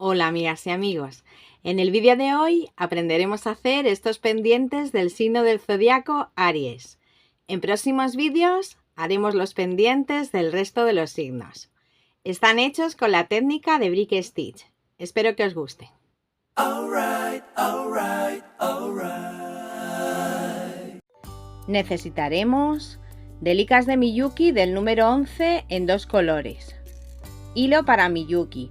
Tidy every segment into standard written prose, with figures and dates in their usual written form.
Hola amigas y amigos, en el vídeo de hoy aprenderemos a hacer estos pendientes del signo del zodiaco Aries. En próximos vídeos haremos los pendientes del resto de los signos. Están hechos con la técnica de Brick Stitch. Espero que os guste. Necesitaremos delicas de Miyuki del número 11 en dos colores, hilo para Miyuki,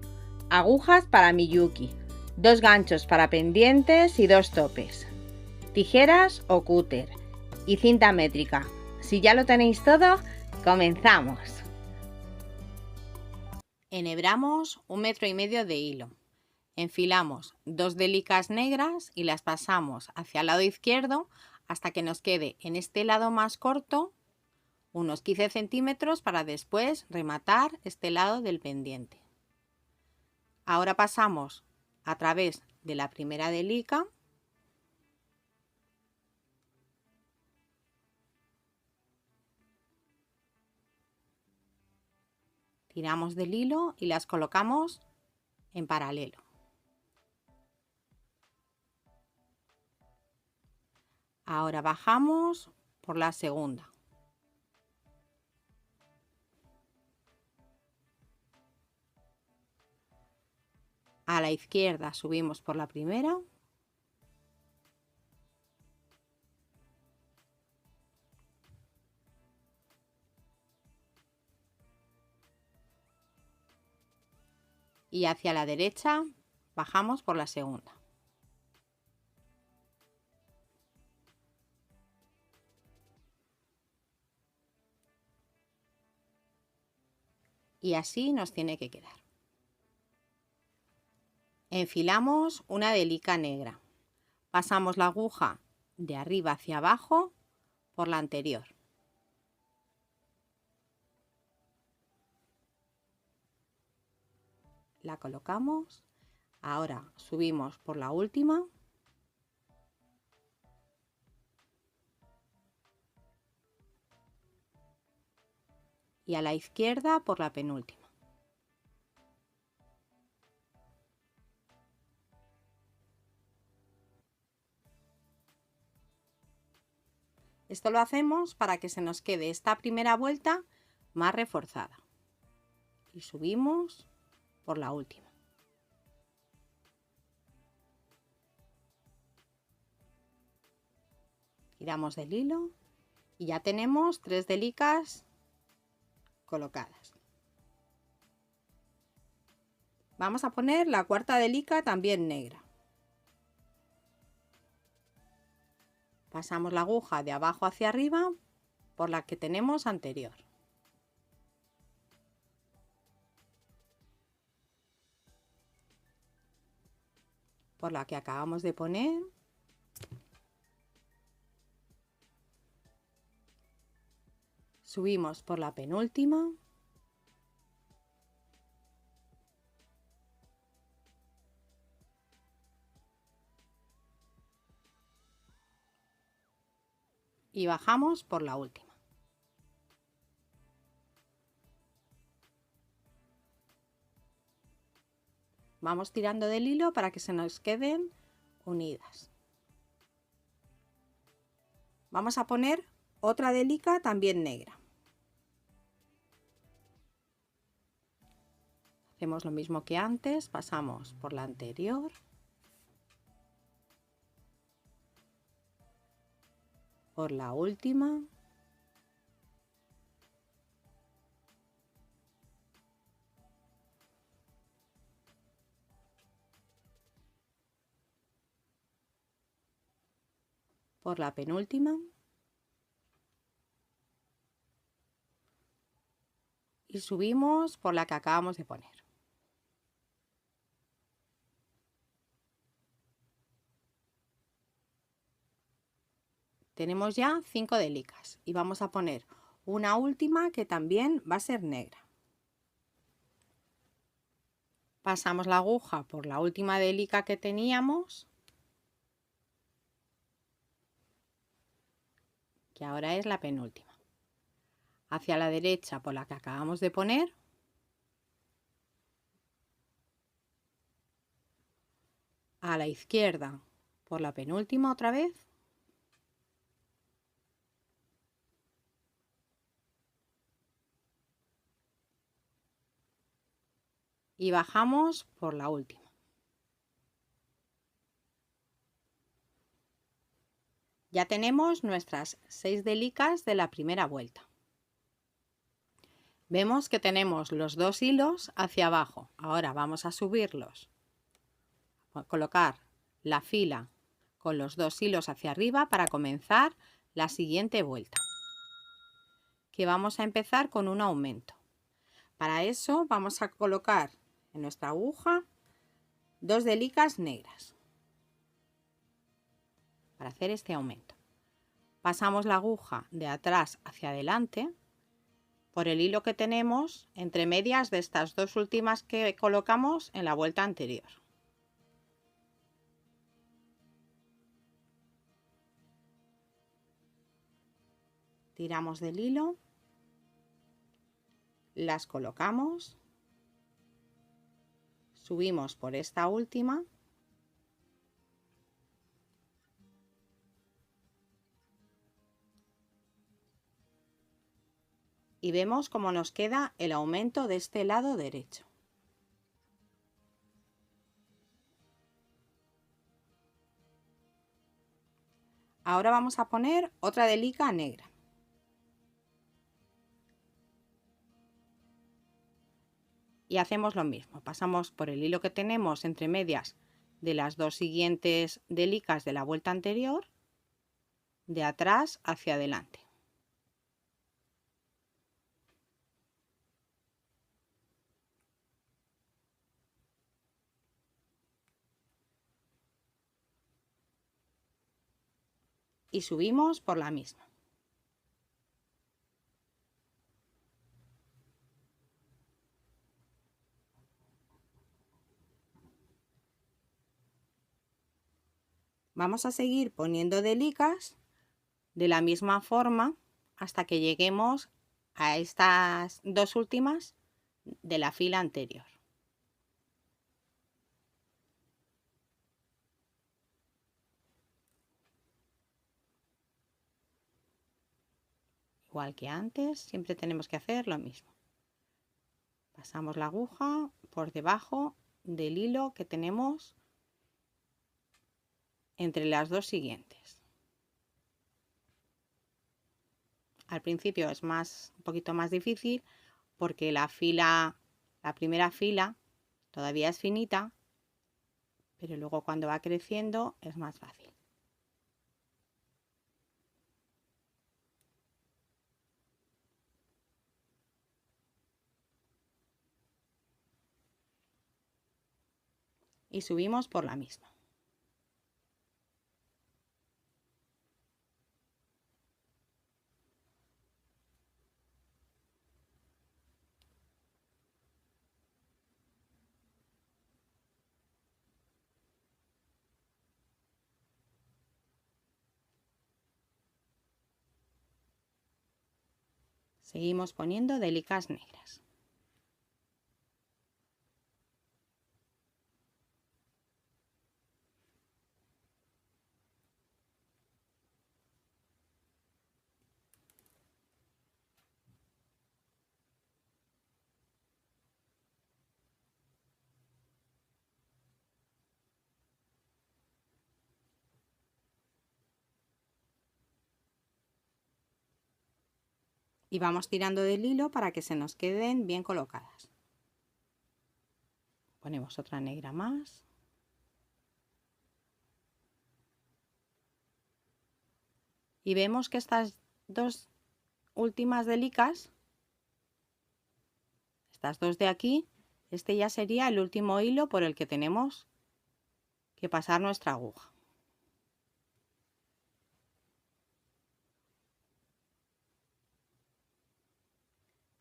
agujas para Miyuki, dos ganchos para pendientes y dos topes, tijeras o cúter y cinta métrica. Si ya lo tenéis todo, comenzamos. Enhebramos 1,5 metros de hilo. Enfilamos dos delicas negras y las pasamos hacia el lado izquierdo hasta que nos quede en este lado más corto unos 15 centímetros para después rematar este lado del pendiente. Ahora pasamos a través de la primera delica tiramos del hilo y las colocamos en paralelo. Ahora bajamos por la segunda. A la izquierda subimos por la primera. Y hacia la derecha bajamos por la segunda. Y así nos tiene que quedar. Enfilamos una delica negra. Pasamos la aguja de arriba hacia abajo por la anterior. La colocamos. Ahora subimos por la última. Y a la izquierda por la penúltima. Esto lo hacemos para que se nos quede esta primera vuelta más reforzada. Y subimos por la última. Tiramos del hilo y ya tenemos 3 delicas colocadas. Vamos a poner la cuarta delica también negra. Pasamos la aguja de abajo hacia arriba por la que tenemos anterior. Por la que acabamos de poner. Subimos por la penúltima. Y bajamos por la última. Vamos tirando del hilo para que se nos queden unidas. Vamos a poner otra delica también negra. Hacemos lo mismo que antes, pasamos por la anterior. Por la última. Por la penúltima. Y subimos por la que acabamos de poner. Tenemos ya 5 delicas y vamos a poner una última que también va a ser negra. Pasamos la aguja por la última delica que teníamos, que ahora es la penúltima. Hacia la derecha por la que acabamos de poner. a la izquierda por la penúltima otra vez. Y bajamos por la última. Ya tenemos nuestras 6 delicas de la primera vuelta. Vemos que tenemos los 2 hilos hacia abajo. Ahora vamos a subirlos. A colocar la fila con los 2 hilos hacia arriba para comenzar la siguiente vuelta, que vamos a empezar con un aumento. Para eso vamos a colocar en nuestra aguja 2 delicas negras para hacer este aumento. Pasamos la aguja de atrás hacia adelante por el hilo que tenemos entre medias de estas 2 últimas que colocamos en la vuelta anterior. Tiramos del hilo, las colocamos, subimos por esta última y vemos cómo nos queda el aumento de este lado derecho. Ahora vamos a poner otra delica negra. Y hacemos lo mismo, pasamos por el hilo que tenemos entre medias de las 2 siguientes delicas de la vuelta anterior, de atrás hacia adelante. Y subimos por la misma. Vamos a seguir poniendo delicas de la misma forma hasta que lleguemos a estas 2 últimas de la fila anterior. Igual que antes, siempre tenemos que hacer lo mismo. Pasamos la aguja por debajo del hilo que tenemos entre las 2 siguientes. Al principio es un poquito más difícil porque la primera fila todavía es finita, pero luego cuando va creciendo es más fácil. Y subimos por la misma. Seguimos poniendo delicas negras. Y vamos tirando del hilo para que se nos queden bien colocadas. Ponemos otra negra más. Y vemos que estas 2 últimas delicas, estas 2 de aquí, este ya sería el último hilo por el que tenemos que pasar nuestra aguja.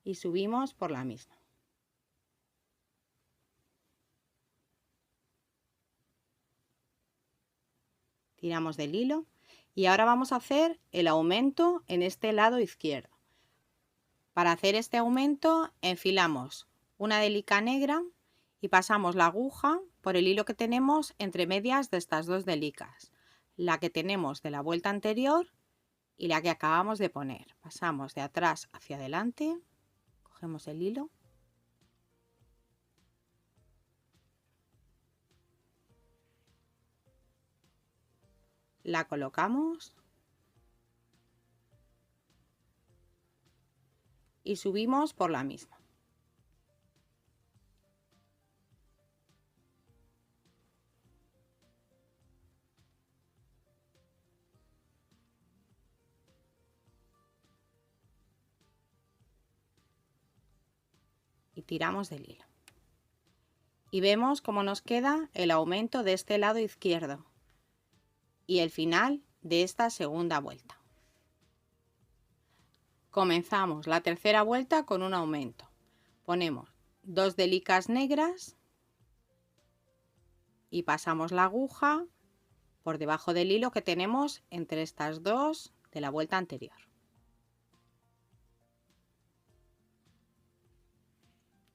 Y subimos por la misma. Tiramos del hilo y ahora vamos a hacer el aumento en este lado izquierdo. Para hacer este aumento enfilamos una delica negra y pasamos la aguja por el hilo que tenemos entre medias de estas dos delicas, la que tenemos de la vuelta anterior y la que acabamos de poner. Pasamos de atrás hacia adelante, cogemos el hilo la colocamos y subimos por la misma. Y tiramos del hilo. Y vemos cómo nos queda el aumento de este lado izquierdo y el final de esta segunda vuelta. Comenzamos la tercera vuelta con un aumento. Ponemos 2 delicas negras y pasamos la aguja por debajo del hilo que tenemos entre estas dos de la vuelta anterior.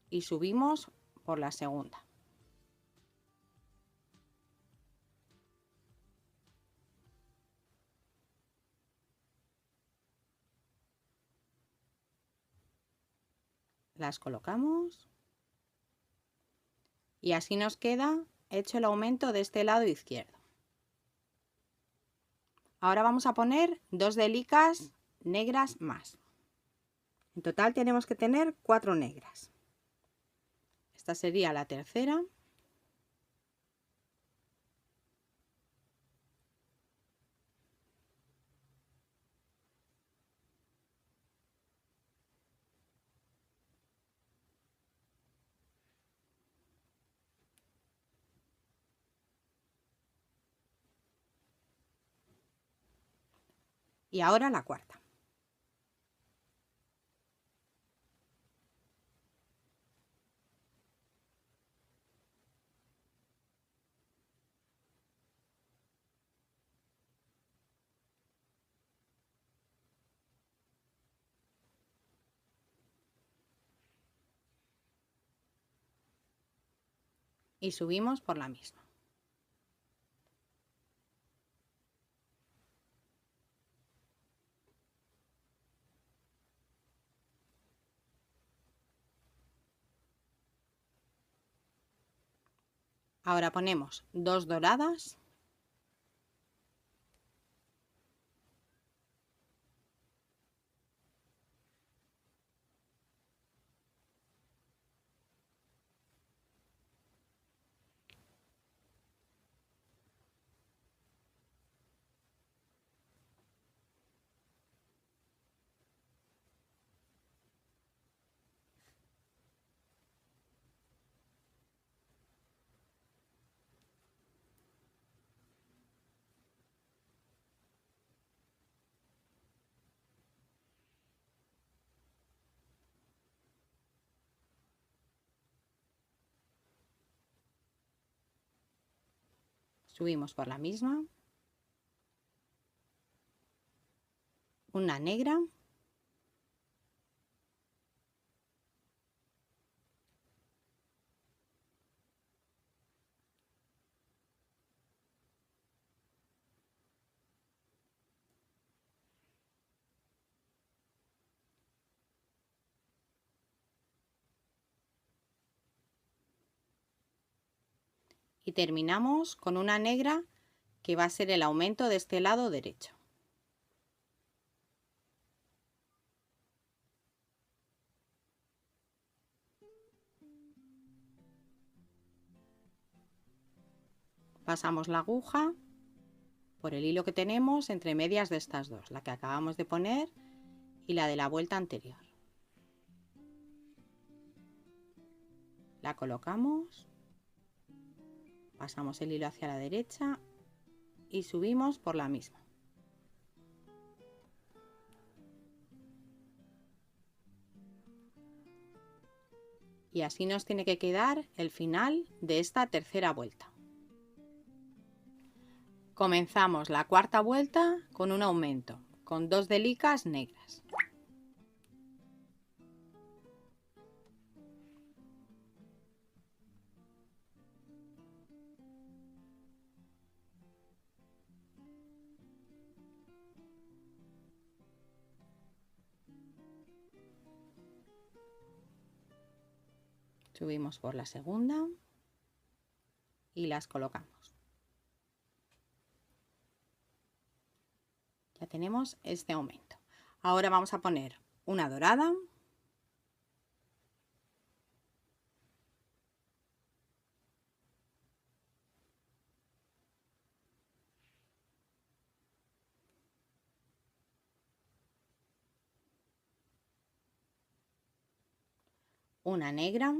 Y subimos por la segunda. Las colocamos y así nos queda hecho el aumento de este lado izquierdo. Ahora vamos a poner 2 delicas negras más. En total tenemos que tener 4 negras. Esta sería la tercera. Y ahora la cuarta. Y subimos por la misma. Ahora ponemos 2 doradas subimos por la misma, una negra y terminamos con una negra que va a ser el aumento de este lado derecho. Pasamos la aguja por el hilo que tenemos entre medias de estas dos, la que acabamos de poner y la de la vuelta anterior. La colocamos, pasamos el hilo hacia la derecha y subimos por la misma. Y así nos tiene que quedar el final de esta tercera vuelta. Comenzamos la cuarta vuelta con un aumento, con 2 delicas negras. Subimos por la segunda y las colocamos. Ya tenemos este aumento. Ahora vamos a poner una dorada, una negra,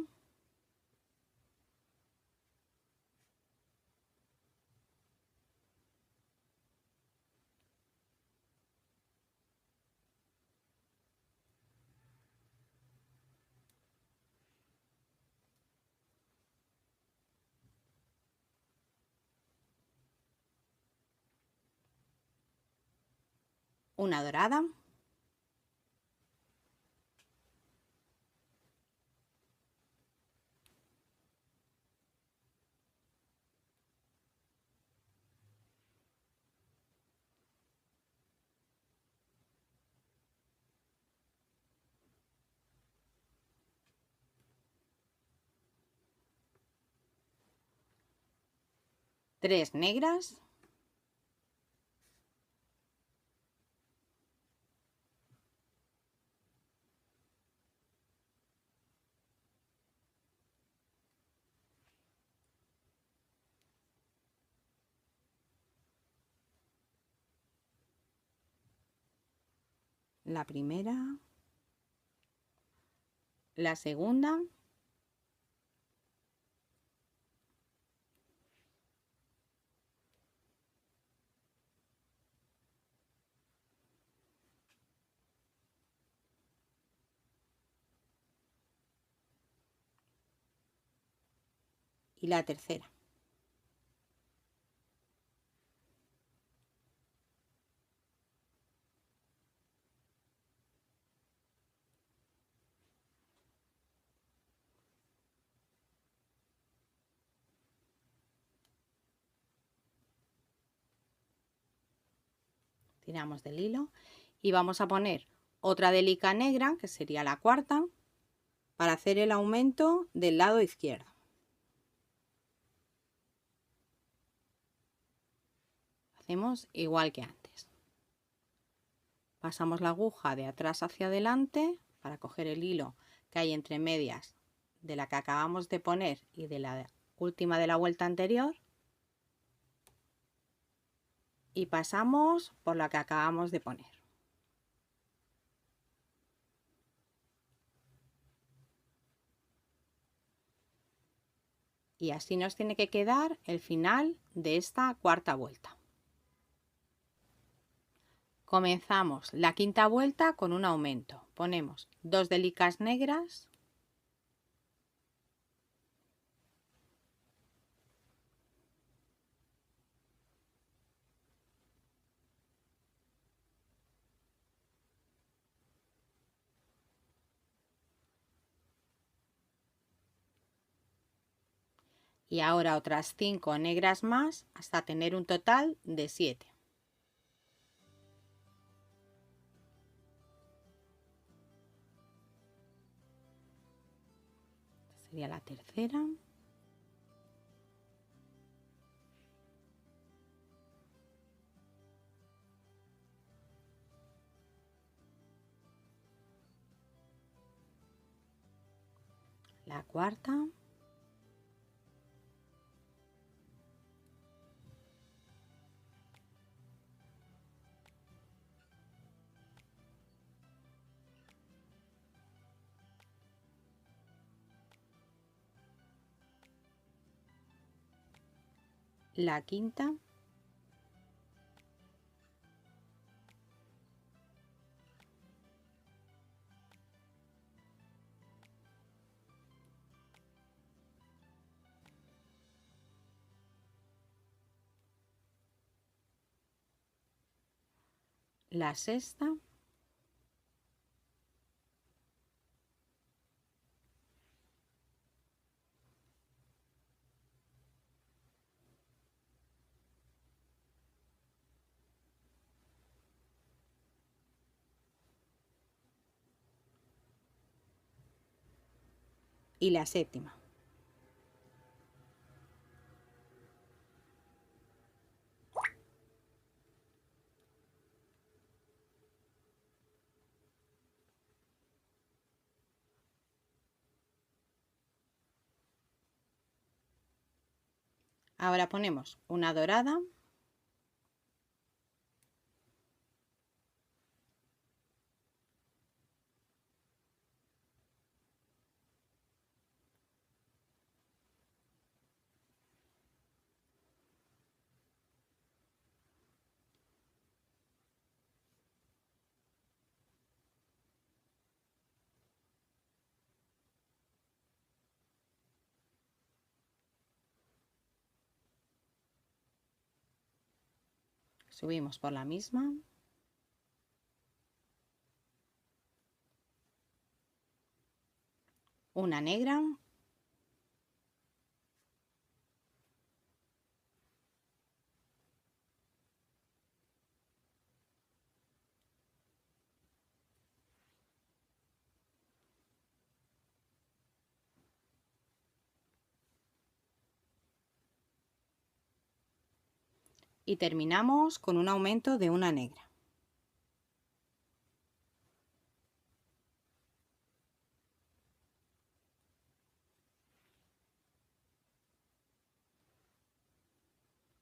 una dorada, tres negras, la primera, la segunda y la tercera. Tiramos del hilo y vamos a poner otra delica negra, que sería la cuarta, para hacer el aumento del lado izquierdo. Hacemos igual que antes. Pasamos la aguja de atrás hacia adelante para coger el hilo que hay entre medias de la que acabamos de poner y de la última de la vuelta anterior, y pasamos por la que acabamos de poner. Y así nos tiene que quedar el final de esta cuarta vuelta. Comenzamos la quinta vuelta con un aumento. Ponemos 2 delicas negras, y ahora otras 5 negras más hasta tener un total de 7. Esta sería la tercera. La cuarta. La quinta. La sexta. y la séptima. Ahora ponemos una dorada, subimos por la misma, una negra, y terminamos con un aumento de una negra.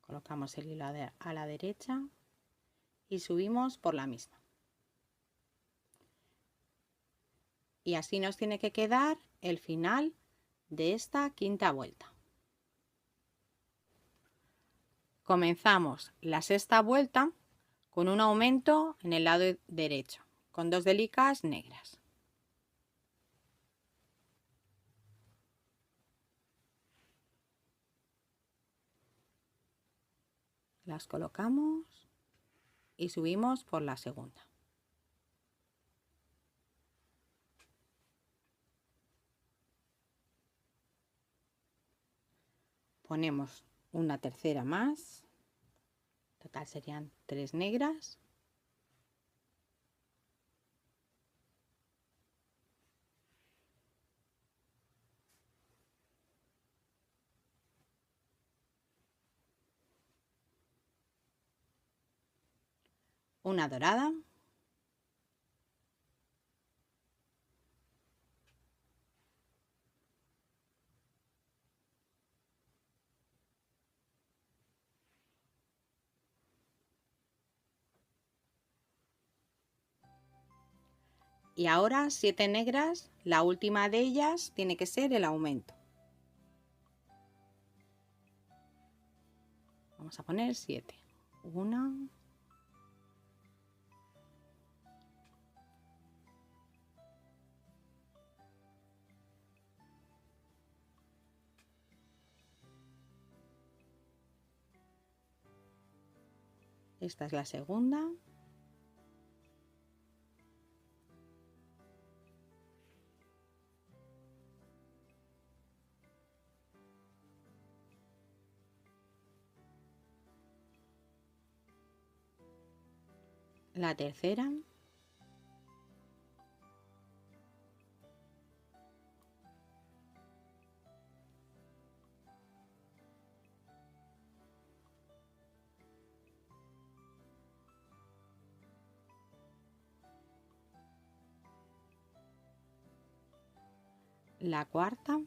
Colocamos el hilo a la derecha y subimos por la misma. Y así nos tiene que quedar el final de esta quinta vuelta. Comenzamos la sexta vuelta con un aumento en el lado derecho, con 2 delicas negras. Las colocamos y subimos por la segunda. Ponemos una tercera más, total serían 3 negras. Una dorada. Y ahora 7 negras, la última de ellas tiene que ser el aumento. Vamos a poner 7. 1, esta es la segunda. La tercera. La cuarta.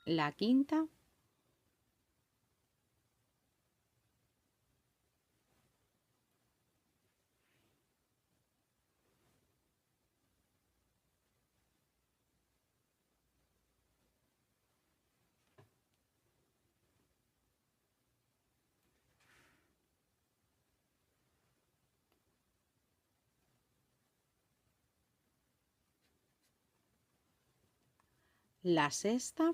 La quinta. La sexta.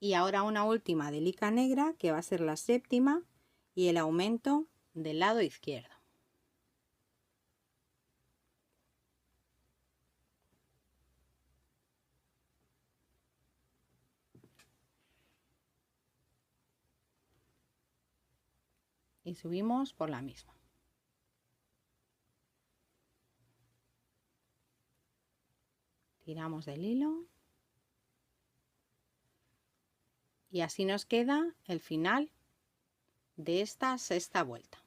Y ahora una última de lica negra que va a ser la séptima y el aumento del lado izquierdo. Y subimos por la misma. Tiramos del hilo. Y así nos queda el final de esta sexta vuelta.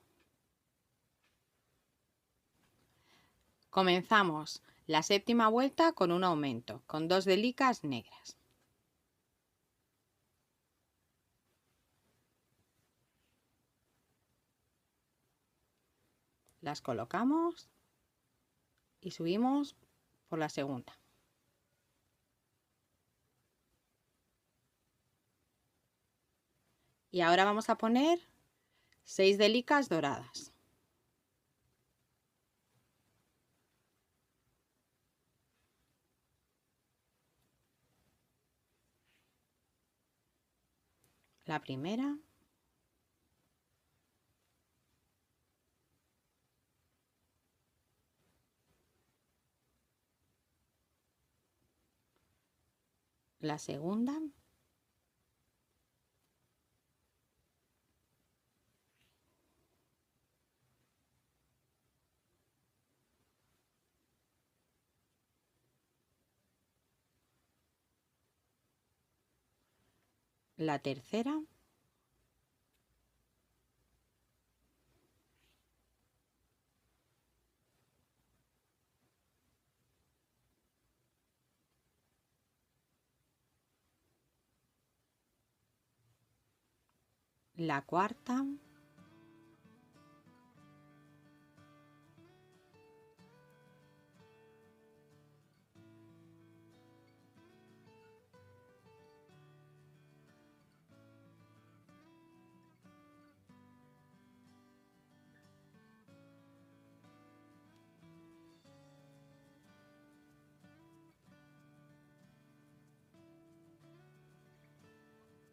Comenzamos la séptima vuelta con un aumento, con 2 de licas negras. Las colocamos y subimos por la segunda. Y ahora vamos a poner 6 de licas doradas. La primera. La segunda. La tercera. La cuarta.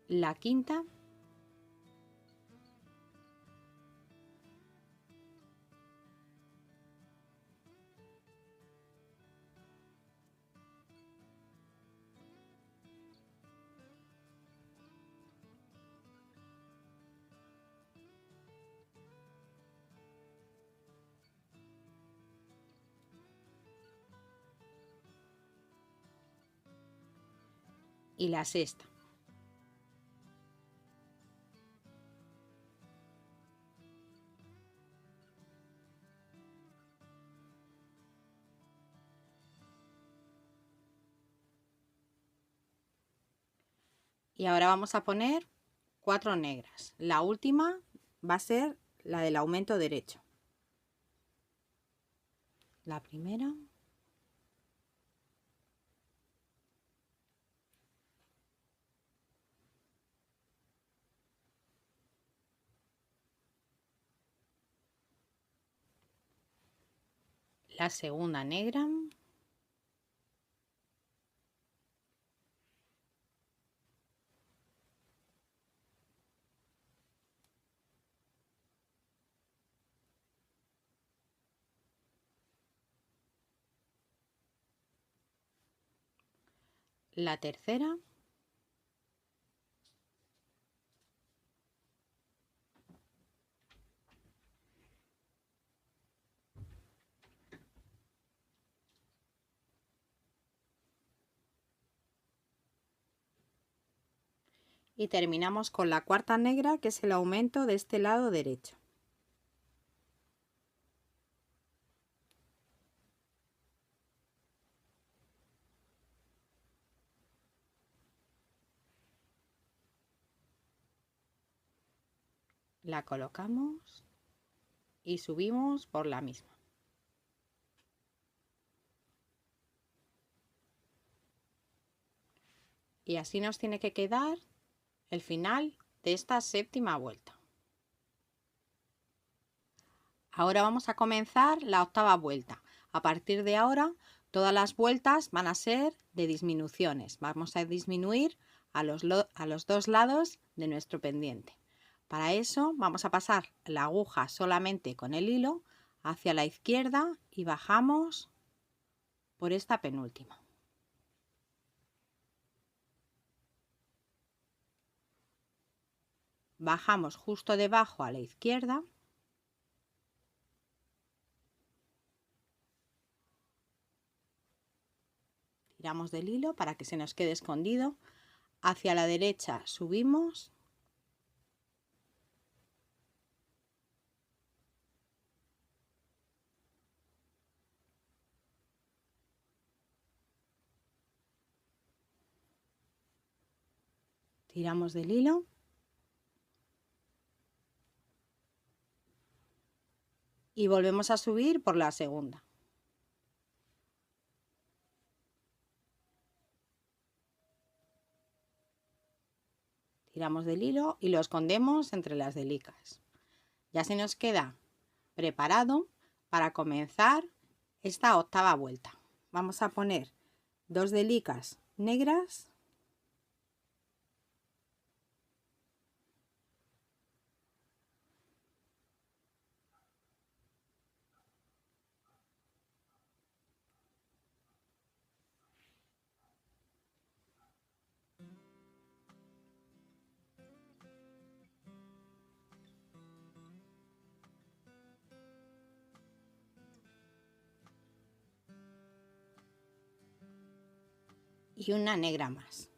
La quinta. Y la sexta. Y ahora vamos a poner 4 negras. La última va a ser la del aumento derecho. La primera. La segunda negra. La tercera. Y terminamos con la cuarta negra, que es el aumento de este lado derecho. La colocamos y subimos por la misma. Y así nos tiene que quedar el final de esta séptima vuelta. Ahora vamos a comenzar la octava vuelta. A partir de ahora, todas las vueltas van a ser de disminuciones. Vamos a disminuir a los dos lados de nuestro pendiente. Para eso vamos a pasar la aguja solamente con el hilo hacia la izquierda y bajamos por esta penúltima. Bajamos justo debajo a la izquierda. Tiramos del hilo para que se nos quede escondido. Hacia la derecha subimos. Tiramos del hilo. Y volvemos a subir por la segunda. Tiramos del hilo y lo escondemos entre las delicas. Ya se nos queda preparado para comenzar esta octava vuelta. Vamos a poner 2 delicas negras y una negra más.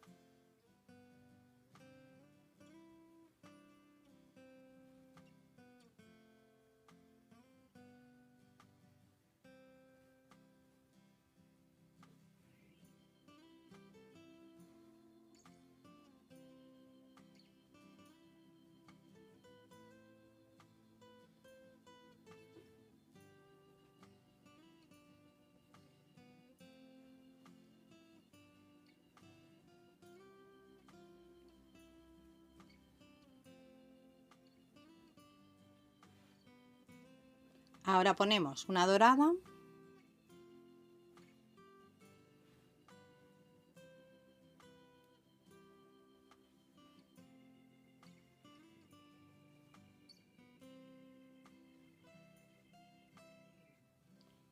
Ahora ponemos una dorada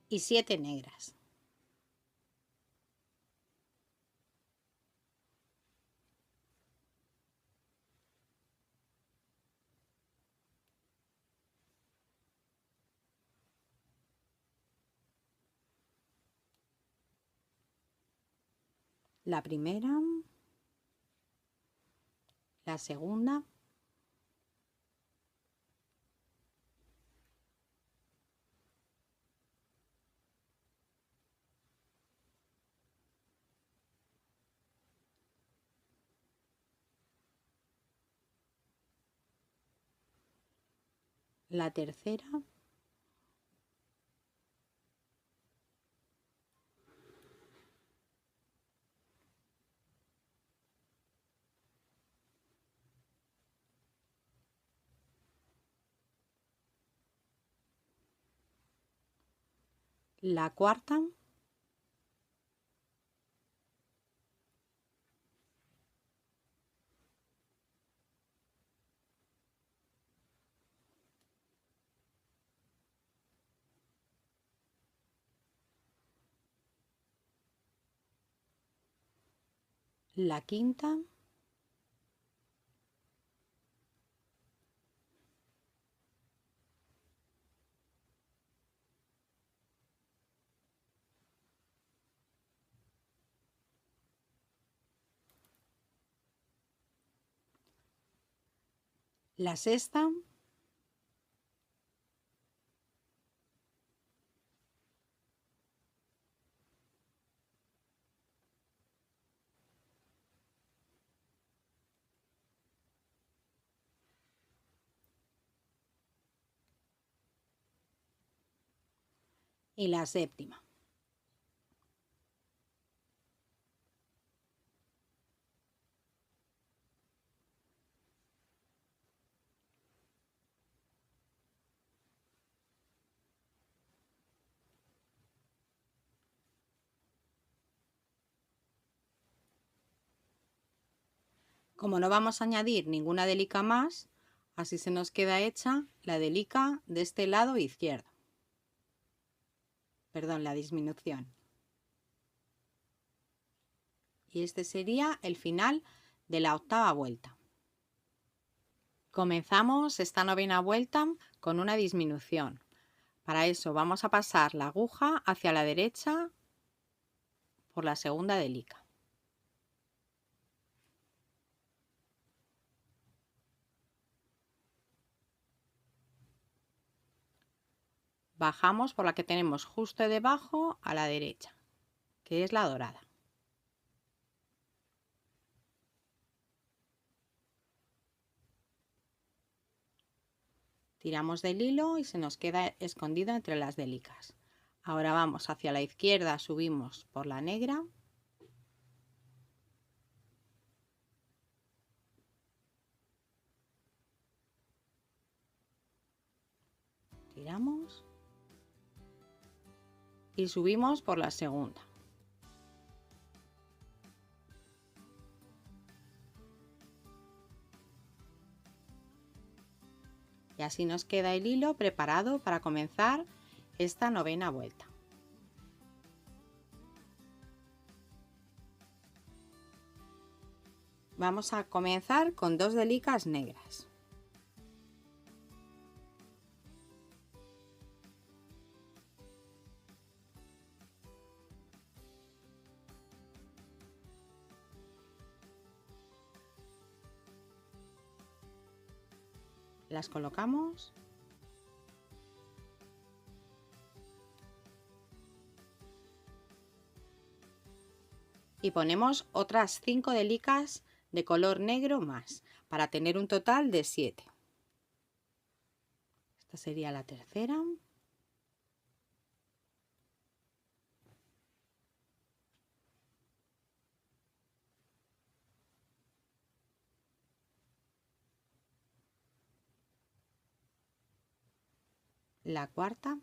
y 7 negras. La primera, la segunda, la tercera, la cuarta, la quinta, la sexta, y la séptima. Como no vamos a añadir ninguna delica más, así se nos queda hecha la delica de este lado izquierdo. Perdón, la disminución. Y este sería el final de la octava vuelta. Comenzamos esta novena vuelta con una disminución. Para eso vamos a pasar la aguja hacia la derecha por la segunda delica. Bajamos por la que tenemos justo debajo a la derecha, que es la dorada. Tiramos del hilo y se nos queda escondido entre las delicas. Ahora vamos hacia la izquierda, subimos por la negra. Tiramos. Y subimos por la segunda. Y así nos queda el hilo preparado para comenzar esta novena vuelta. Vamos a comenzar con 2 delicas negras. Las colocamos. Y ponemos otras 5 delicas de color negro más, para tener un total de 7. Esta sería la tercera. La cuarta.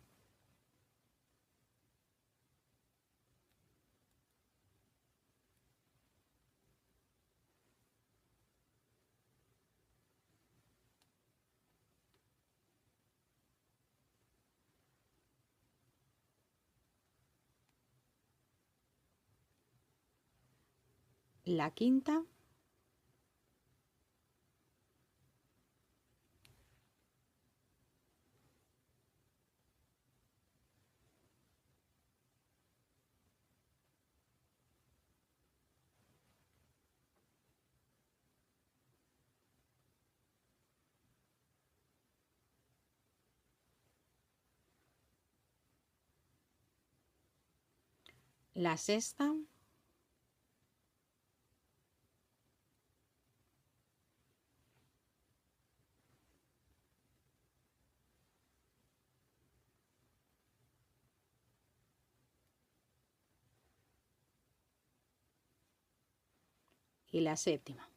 La quinta. La sexta. Y la séptima.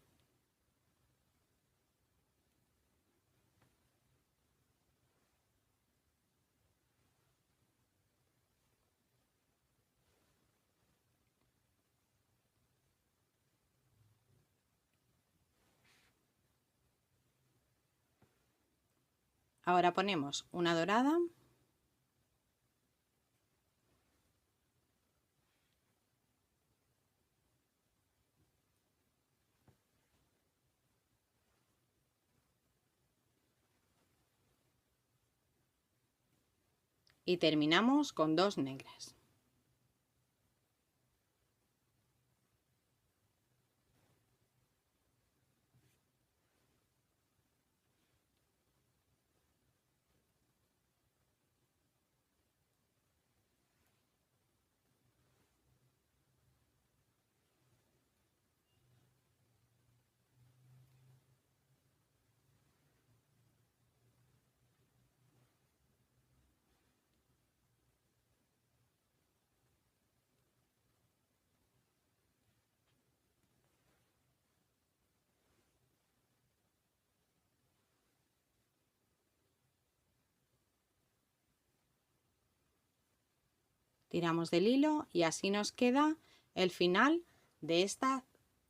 Ahora ponemos una dorada. Y terminamos con 2 negras. Tiramos del hilo y así nos queda el final de esta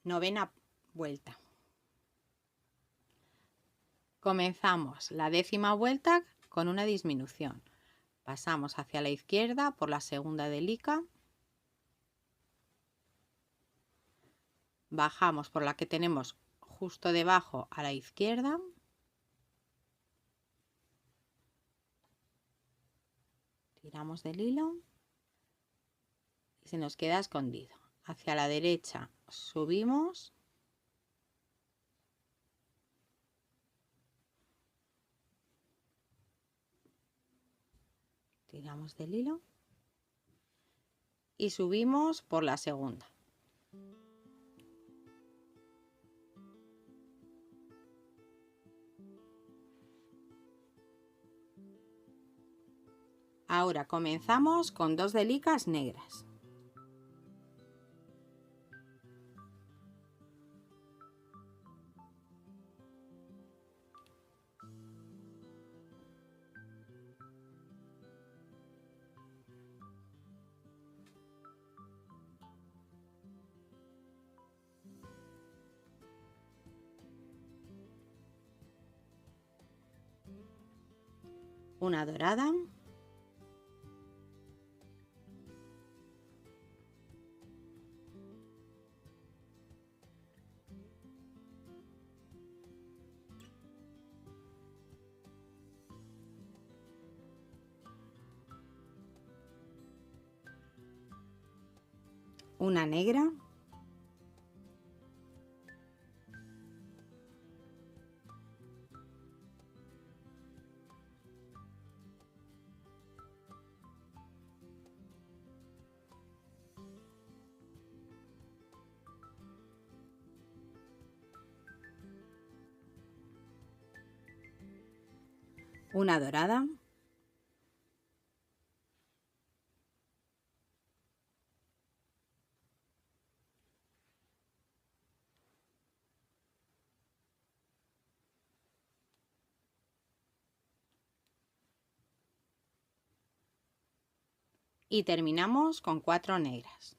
novena vuelta. Comenzamos la 10ª vuelta con una disminución. Pasamos hacia la izquierda por la segunda delica. Bajamos por la que tenemos justo debajo a la izquierda. Tiramos del hilo y se nos queda escondido. Hacia la derecha subimos. Tiramos del hilo y subimos por la segunda. Ahora comenzamos con 2 delicas negras. Una dorada. Una negra. Una dorada. Y terminamos con 4 negras.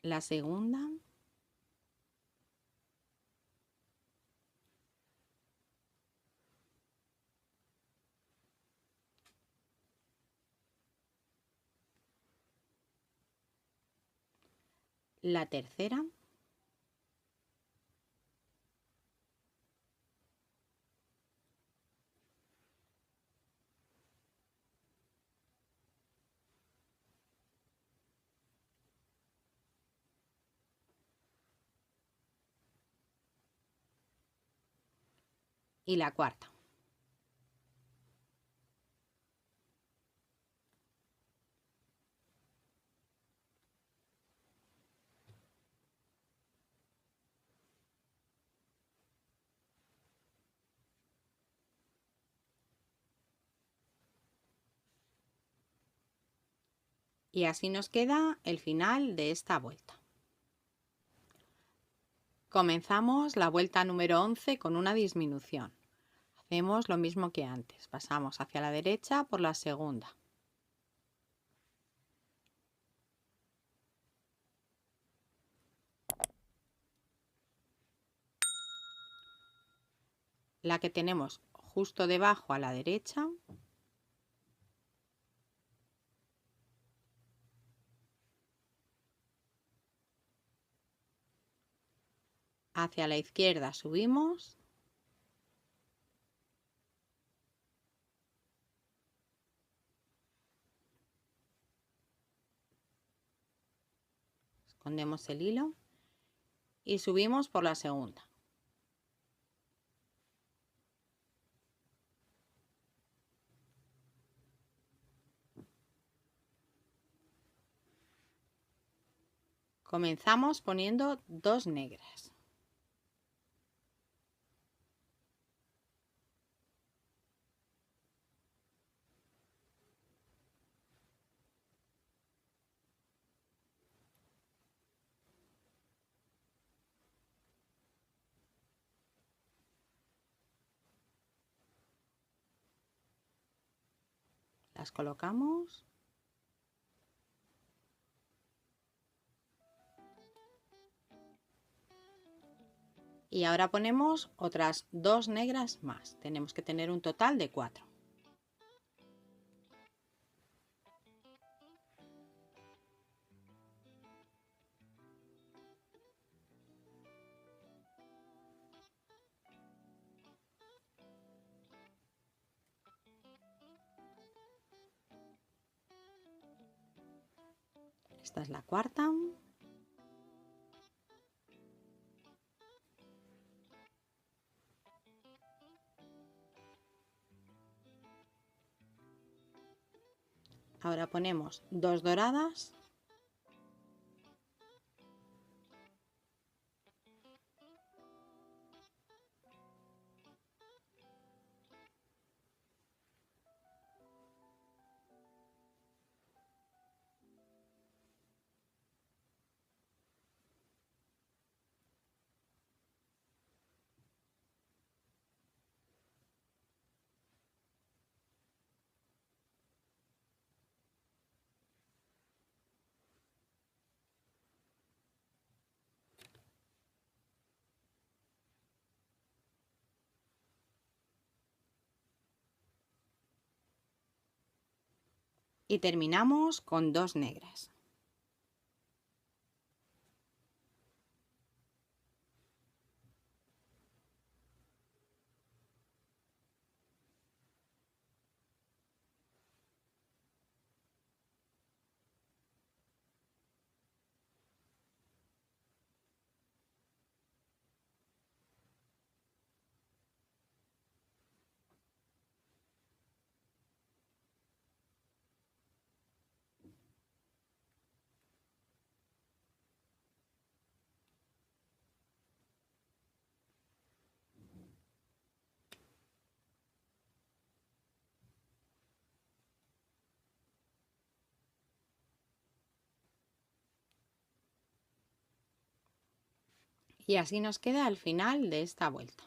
La segunda. La tercera. Y la cuarta. Y así nos queda el final de esta vuelta. Comenzamos la vuelta número 11 con una disminución. Hacemos lo mismo que antes. Pasamos hacia la derecha por la segunda. La que tenemos justo debajo a la derecha. Hacia la izquierda subimos. Escondemos el hilo y subimos por la segunda. Comenzamos poniendo 2 negras. las colocamos. Y ahora ponemos otras 2 negras más. Tenemos que tener un total de 4. Esta es la cuarta. Ahora ponemos 2 doradas. Y terminamos con 2 negras. Y así nos queda al final de esta vuelta.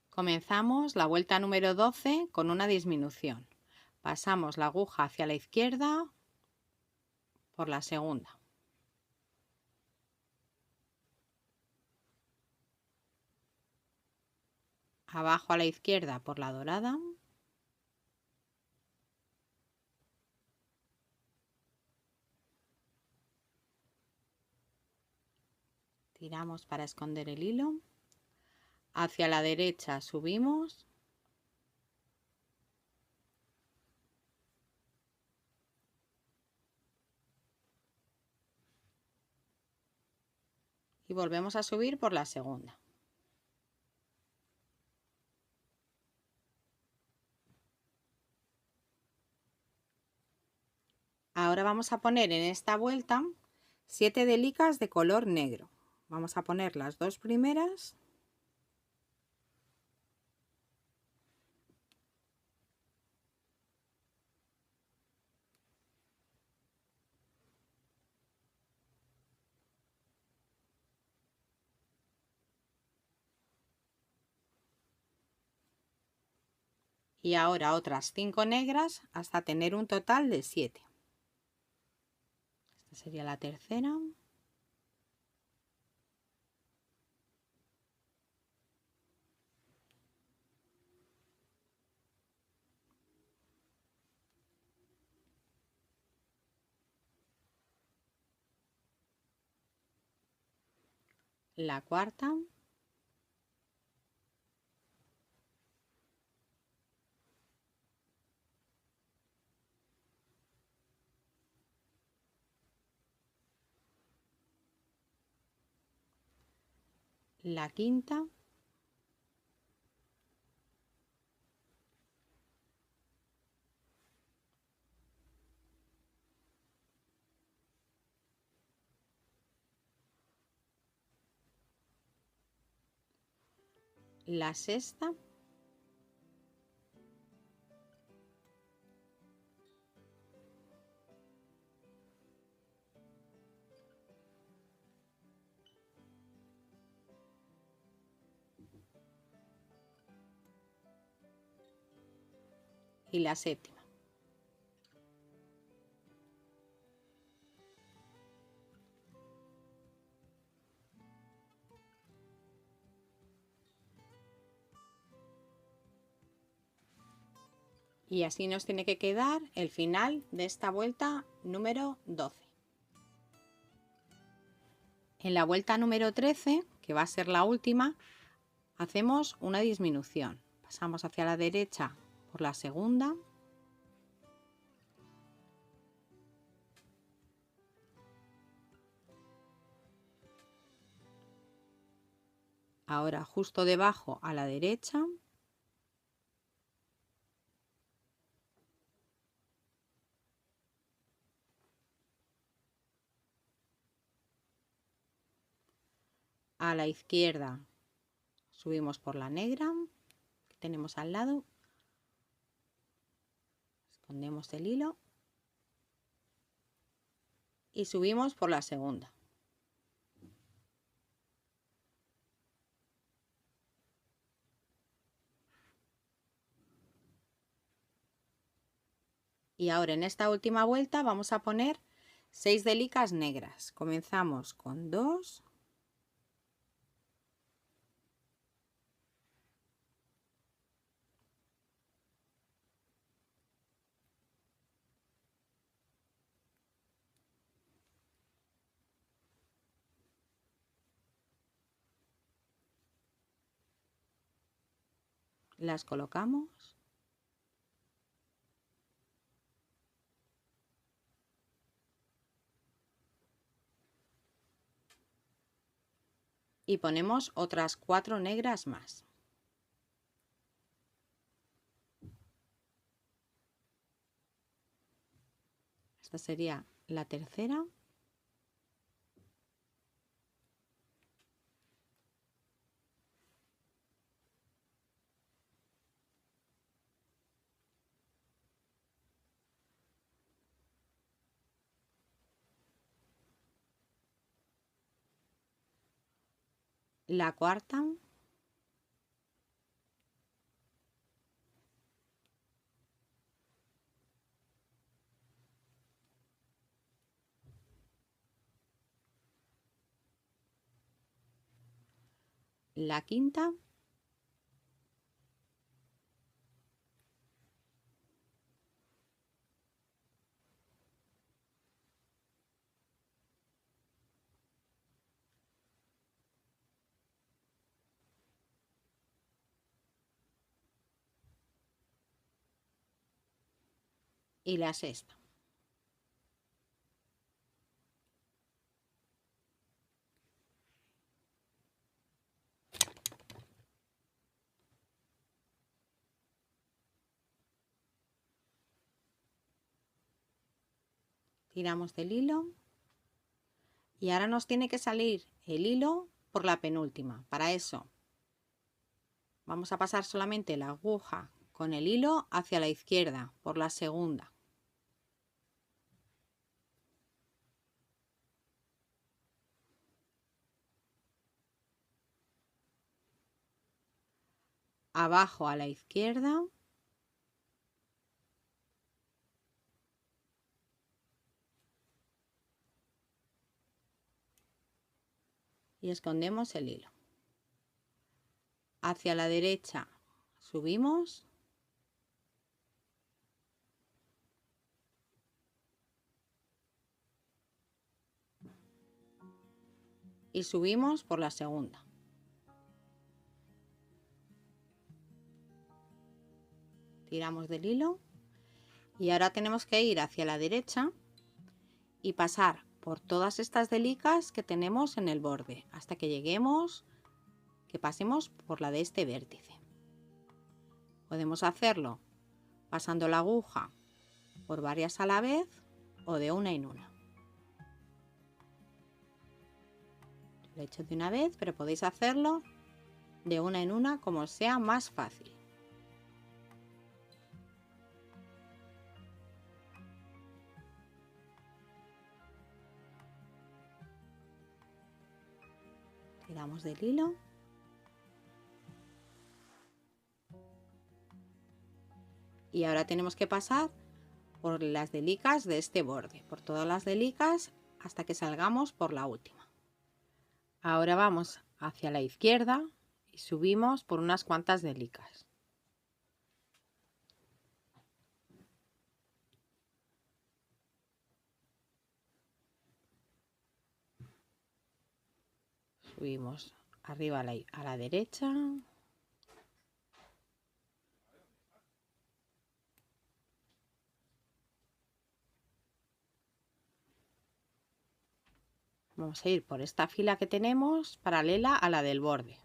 Comenzamos la vuelta número 12 con una disminución. Pasamos la aguja hacia la izquierda por la segunda. Abajo a la izquierda por la dorada. Tiramos para esconder el hilo. Hacia la derecha subimos. Y volvemos a subir por la segunda. Ahora vamos a poner en esta vuelta 7 delicas de color negro. Vamos a poner las 2 primeras. Y ahora otras 5 negras hasta tener un total de 7. Esta sería la tercera. La cuarta. La quinta. La sexta. y la séptima. Y así nos tiene que quedar el final de esta vuelta número 12. En la vuelta número 13, que va a ser la última, hacemos una disminución. Pasamos hacia la derecha por la segunda. Ahora justo debajo a la derecha. A la izquierda subimos por la negra que tenemos al lado. Escondemos el hilo. Y subimos por la segunda. Y ahora en esta última vuelta vamos a poner 6 delicas negras. Comenzamos con 2, las colocamos y ponemos otras 4 negras más. Esta sería la tercera. La cuarta. La quinta. Y la sexta. Tiramos del hilo y ahora nos tiene que salir el hilo por la penúltima. Para eso vamos a pasar solamente la aguja con el hilo hacia la izquierda por la segunda. Abajo a la izquierda. Y escondemos el hilo. Hacia la derecha subimos. Y subimos por la segunda. Tiramos del hilo. Y ahora tenemos que ir hacia la derecha y pasar por todas estas delicas que tenemos en el borde hasta que lleguemos, que pasemos por la de este vértice. Podemos hacerlo pasando la aguja por varias a la vez o de una en una. Lo he hecho de una vez, pero podéis hacerlo de una en una como os sea más fácil. Tiramos del hilo. Y ahora tenemos que pasar por las delicas de este borde, por todas las delicas hasta que salgamos por la última. Ahora vamos hacia la izquierda y subimos por unas cuantas delicas. Subimos arriba a la derecha. Vamos a ir por esta fila que tenemos paralela a la del borde.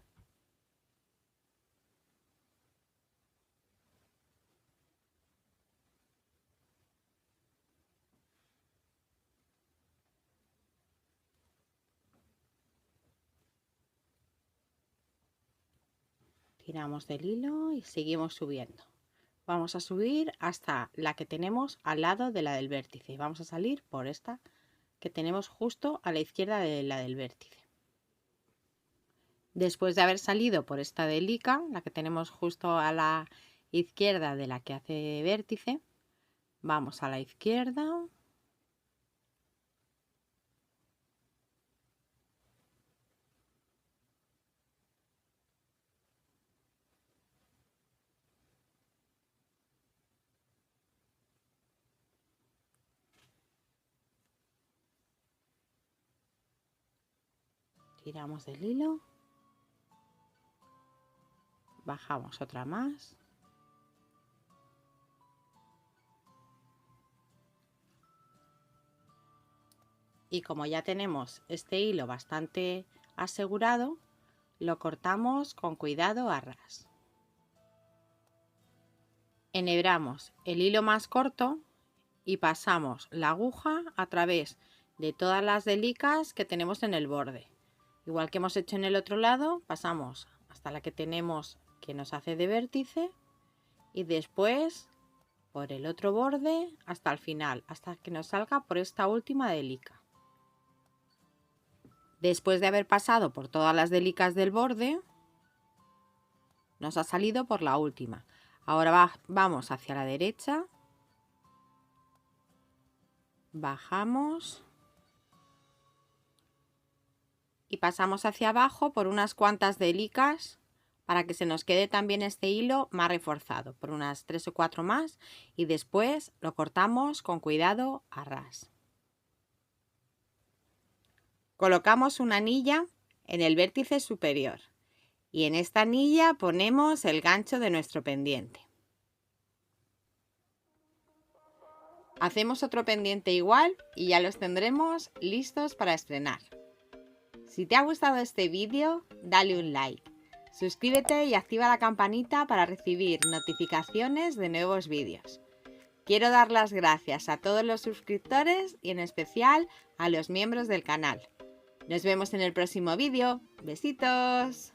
Tiramos del hilo y seguimos subiendo. Vamos a subir hasta la que tenemos al lado de la del vértice. Vamos a salir por esta que tenemos justo a la izquierda de la del vértice. Después de haber salido por esta delica, la que tenemos justo a la izquierda de la que hace vértice, vamos a la izquierda. Tiramos del hilo. Bajamos otra más. Y como ya tenemos este hilo bastante asegurado, lo cortamos con cuidado a ras. Enhebramos el hilo más corto y pasamos la aguja a través de todas las delicas que tenemos en el borde. Igual que hemos hecho en el otro lado, pasamos hasta la que tenemos que nos hace de vértice y después por el otro borde hasta el final, hasta que nos salga por esta última delica. Después de haber pasado por todas las delicas del borde, nos ha salido por la última. Ahora vamos hacia la derecha, bajamos y pasamos hacia abajo por unas cuantas delicas para que se nos quede también este hilo más reforzado, por unas 3 o 4 más, y después lo cortamos con cuidado a ras. Colocamos una anilla en el vértice superior y en esta anilla ponemos el gancho de nuestro pendiente. Hacemos otro pendiente igual y ya los tendremos listos para estrenar. Si te ha gustado este vídeo, dale un like, suscríbete y activa la campanita para recibir notificaciones de nuevos vídeos. Quiero dar las gracias a todos los suscriptores y en especial a los miembros del canal. Nos vemos en el próximo vídeo. ¡Besitos!